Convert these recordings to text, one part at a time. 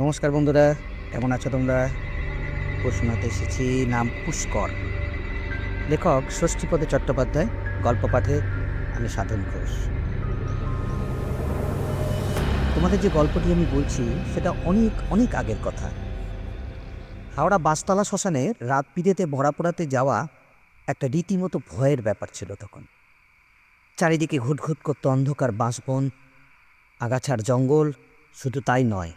নমস্কার বন্ধুরা, কেমন আছো তোমরা? প্রশ্নতে এসেছি। নাম পুষ্কর। লেখক ষষ্ঠীপদ চট্টোপাধ্যায়। গল্প পাঠে আমি সাধন ঘোষ। তোমাদের যে গল্পটি আমি বলছি সেটা অনেক অনেক আগের কথা। হাওড়া বাসতলা শ্মশানে রাত বিরেতে ভরা পোড়াতে যাওয়া একটা রীতিমতো ভয়ের ব্যাপার ছিল তখন। চারিদিকে ঘুটঘুট করতো অন্ধকার বাঁশবন, আগাছার জঙ্গল। শুধু তাই নয়,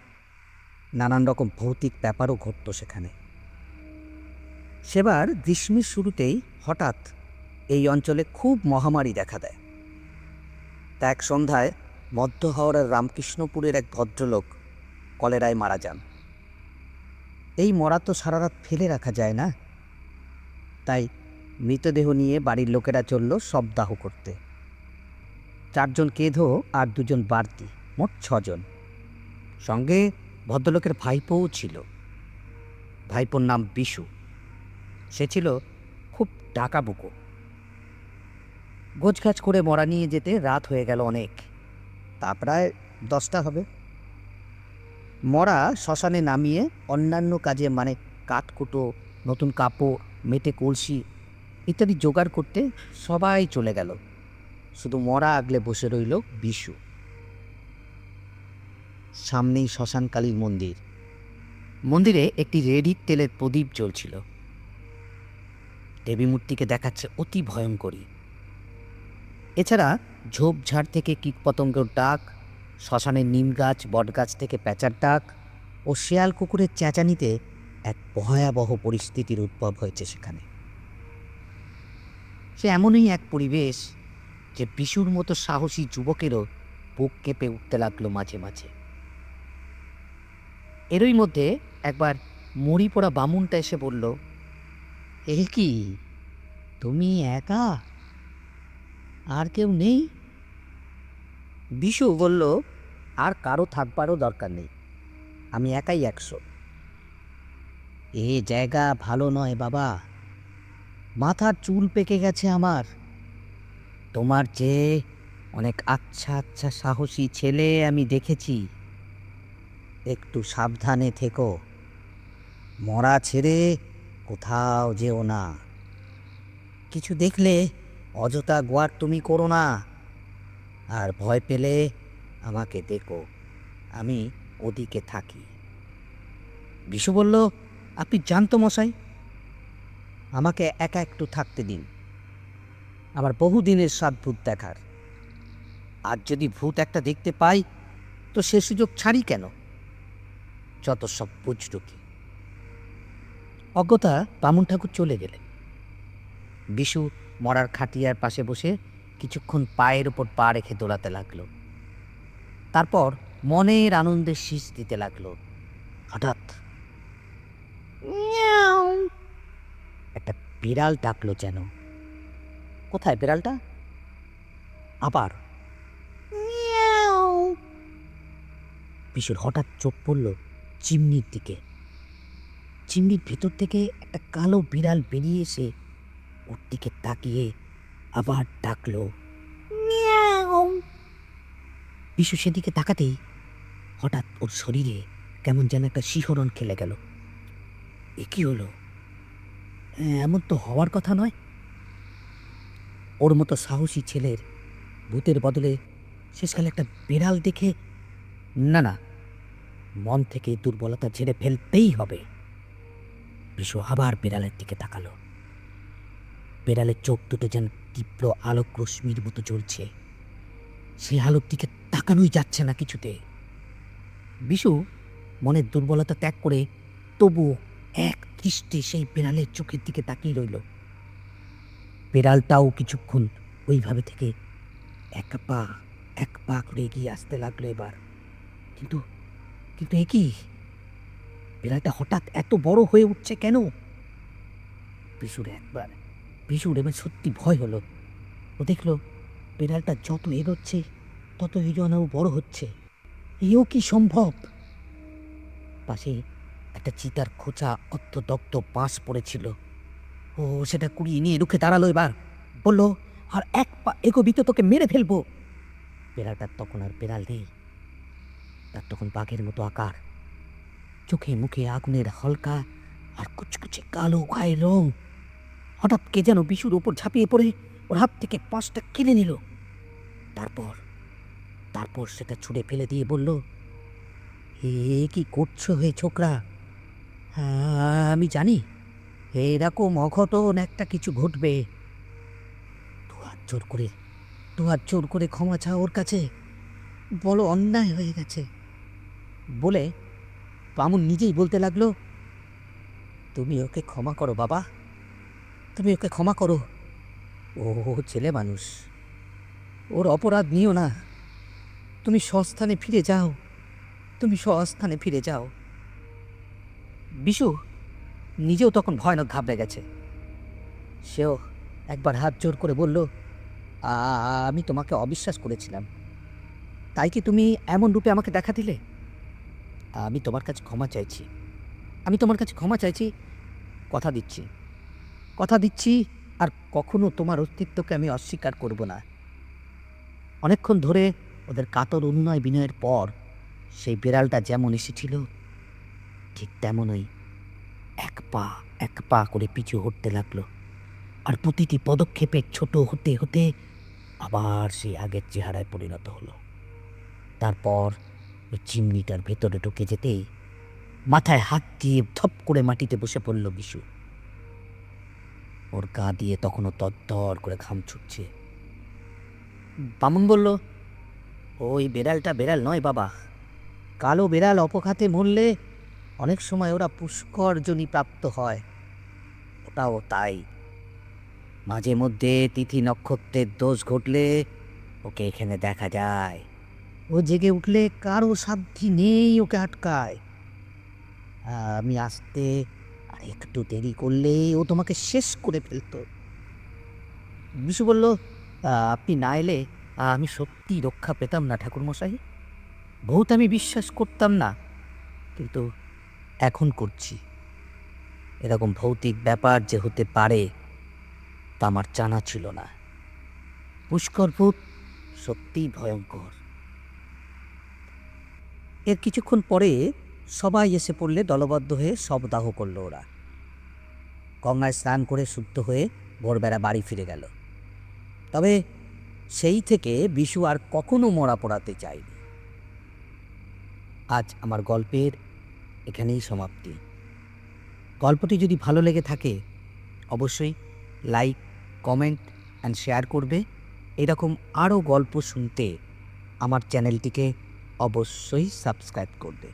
নানান রকম ভৌতিক ব্যাপারও ঘটতো সেখানে। সেবার গ্রীষ্মের শুরুতেই হঠাৎ এই অঞ্চলে খুব মহামারী দেখা দেয়। তা এক সন্ধ্যায় মধ্য হাওড়ার রামকৃষ্ণপুরের এক ভদ্রলোক কলেরায় মারা যান। এই মরা তো সারা রাত ফেলে রাখা যায় না, তাই মৃতদেহ নিয়ে বাড়ির লোকেরা চলল শবদাহ করতে। 4 জন কেঁদো আর 2 জন বাড়তি, মোট 6 জন। সঙ্গে ভদ্রলোকের ভাইপোও ছিল। ভাইপোর নাম বিশু। সে ছিল খুব ডাকাবুকো। গোছগাছ করে মরা নিয়ে যেতে রাত হয়ে গেল অনেক, তা প্রায় 10টা হবে। মরা শ্মশানে নামিয়ে অন্যান্য কাজে মানে কাঠকুটো, নতুন কাপড়, মেটে কলসি ইত্যাদি জোগাড় করতে সবাই চলে গেল। শুধু মরা আগলে বসে রইল বিশু। সামনেই শ্মশানকালীর মন্দির। মন্দিরে একটি রেডির তেলের প্রদীপ জ্বলছিল। দেবী মূর্তিকে দেখাচ্ছে অতি ভয়ঙ্করী। এছাড়া ঝোপঝাড় থেকে কীটপতঙ্গের ডাক, শ্মশানের নিম গাছ বটগাছ থেকে প্যাঁচার ডাক ও শেয়াল কুকুরের চেঁচানিতে এক ভয়াবহ পরিস্থিতির উদ্ভব হয়েছে সেখানে। সে এমনই এক পরিবেশ যে বিশুর মতো সাহসী যুবকেরও বুক কেঁপে উঠতে লাগলো মাঝে মাঝে। এরই মধ্যে একবার মরি পড়া বামুনটা এসে বলল, এ কি, তুমি একা? আর কেউ নেই? বিশু বলল, আর কারো থাকবারও দরকার নেই, আমি একাই 100। এ জায়গা ভালো নয় বাবা, মাথার চুল পেকে গেছে আমার। তোমার চেয়ে অনেক আচ্ছা আচ্ছা সাহসী ছেলে আমি দেখেছি। একটু সাবধানে থেকো, মরা ছেড়ে কোথাও যেও না। কিছু দেখলে অযথা গোয়ার তুমি করো না, আর ভয় পেলে আমাকে দেখো, আমি ওদিকে থাকি। বিশু বলল, আপনি জানতো মশাই, আমাকে একা একটু থাকতে দিন, আমার বহুদিনের স্বাদ ভূত দেখার। আজ যদি ভূত একটা দেখতে পাই তো সে সুযোগ ছাড়ি কেন? যত সব বুঝডুকি। অজ্ঞতা বামুন ঠাকুর চলে গেলে বিশু মরার খাটিয়ার পাশে বসে কিছুক্ষণ পায়ের ওপর পা রেখে দোলাতে লাগলো। তারপর মনের আনন্দে শীষ দিতে লাগলো। হঠাৎ মিয়াও একটা বিড়াল ডাকলো যেন। কোথায় বিড়ালটা? আবার মিয়াও। বিশুর হঠাৎ চোখ পড়ল চিমনির দিকে। চিমনির ভেতর থেকে একটা কালো বিড়াল বেরিয়ে এসে ওর দিকে তাকিয়ে আবার ডাকলো মিয়াও। বিশু সেদিকে তাকাতেই হঠাৎ ওর শরীরে কেমন যেন একটা শিহরণ খেলে গেল। এ কি হলো? এমন তো হওয়ার কথা নয়। ওর মতো সাহসী ছেলের ভূতের বদলে শেষকালে একটা বিড়াল দেখে, না না, মন থেকে দুর্বলতা ঝেড়ে ফেলতেই হবে। বিশু আবার বিড়ালের দিকে তাকালো। বিড়ালের চোখ দুটো যেন তীব্র আলোক রশ্মির মতো জ্বলছে। সেই আলোর দিকে তাকানোই যাচ্ছে না কিছুতে। বিশু মনের দুর্বলতা ত্যাগ করে তবুও এক দৃষ্টে সেই বিড়ালের চোখের দিকে তাকিয়ে রইল। বিড়ালটাও কিছুক্ষণ ওইভাবে থেকে এক পা করে এগিয়ে আসতে লাগলো এবার। কিন্তু কিন্তু এ কি, বিড়ালটা হঠাৎ এত বড় হয়ে উঠছে কেন? বিশুর এবার সত্যি ভয় হলো। ও দেখলো বিড়ালটা যত এগোচ্ছে ততই যেন ও বড় হচ্ছে। এও কি সম্ভব? পাশে একটা চিতার খোঁচা অর্ধদগ্ধ বাঁশ পড়েছিল। ও সেটা কুড়িয়ে নিয়ে রুখে দাঁড়ালো এবার। বলল, আর এক পা এগোবি তো তোকে মেরে ফেলবো। বিড়ালটার তখন আর বিড়াল নেই, তার তখন বাঘের মতো আকার। চোখে মুখে আগুনের হালকা আর কুচকুচে কালো গায়ের রং। হঠাৎ কে যেন বিশুর ওপর ঝাঁপিয়ে পড়ে ওর হাত থেকে পাঁচটা কেড়ে নিল। তারপর তারপর সেটা ছুঁড়ে ফেলে দিয়ে বলল, এ কি করছো হে ছোকরা? আমি জানি এরকম অঘটন একটা কিছু ঘটবে। দু হাত জোর করে ক্ষমা চাও ওর কাছে, বলো অন্যায় হয়ে গেছে। বলে বামুন নিজেই বলতে লাগলো, তুমি ওকে ক্ষমা করো বাবা, তুমি ওকে ক্ষমা করো। ও ছেলে মানুষ, ওর অপরাধ নিও না। তুমি স্বস্থানে ফিরে যাও, তুমি স্বস্থানে ফিরে যাও। বিশু নিজেও তখন ভয়ানক ঘাবড়ে গেছে। সেও একবার হাত জোর করে বলল, আমি তোমাকে অবিশ্বাস করেছিলাম, তাই কি তুমি এমন রূপে আমাকে দেখা দিলে? আমি তোমার কাছে ক্ষমা চাইছি, আমি তোমার কাছে ক্ষমা চাইছি। কথা দিচ্ছি, কথা দিচ্ছি, আর কখনো তোমার অস্তিত্বকে আমি অস্বীকার করব না। অনেকক্ষণ ধরে ওদের কাতর উন্নয় বিনয়ের পর সেই বিড়ালটা যেমন এসেছিল ঠিক তেমনই এক পা করে পিছু হটতে লাগলো, আর প্রতিটি পদক্ষেপে ছোট হতে হতে আবার সেই আগের চেহারায় পরিণত হলো। তারপর ওই চিমনিটার ভেতরে ঢুকে যেতেই মাথায় হাত দিয়ে ধপ করে মাটিতে বসে পড়ল বিশু। ওর গা দিয়ে তখনও তরতর করে ঘাম ছুটছে। বামুন বলল, ওই বেড়ালটা বেড়াল নয় বাবা, কালো বেড়াল অপঘাতে মরলে অনেক সময় ওরা পুষ্কর জনি প্রাপ্ত হয়, ওটাও তাই। মাঝে মধ্যে তিথি নক্ষত্রের দোষ ঘটলে ওকে এখানে দেখা যায়। ও জেগে উঠলে কারো সাধ্যি নেই ওকে আটকায়। আমি আসতে আর একটু দেরি করলেই ও তোমাকে শেষ করে ফেলতো। বিশু বলল, আপনি না এলে আমি সত্যি রক্ষা পেতাম না ঠাকুরমশাই। বহুত আমি বিশ্বাস করতাম না, কিন্তু এখন করছি। এরকম ভৌতিক ব্যাপার যে হতে পারে তা আমার জানা ছিল না। পুষ্কর ভূত সত্যিই ভয়ঙ্কর। এর কিছুক্ষণ পরে সবাই এসে পড়লে দলবদ্ধ হয়ে শবদাহ করল ওরা। গঙ্গায় স্নান করে শুদ্ধ হয়ে ভোরবেলা বাড়ি ফিরে গেল। তবে সেই থেকে বিশু আর কখনো মরা পড়াতে চায়নি। আজ আমার গল্পের এখানেই সমাপ্তি। গল্পটি যদি ভালো লেগে থাকে অবশ্যই লাইক, কমেন্ট অ্যান্ড শেয়ার করবে। এরকম আরও গল্প শুনতে আমার চ্যানেলটিকে অবশ্যই সাবস্ক্রাইব করবে।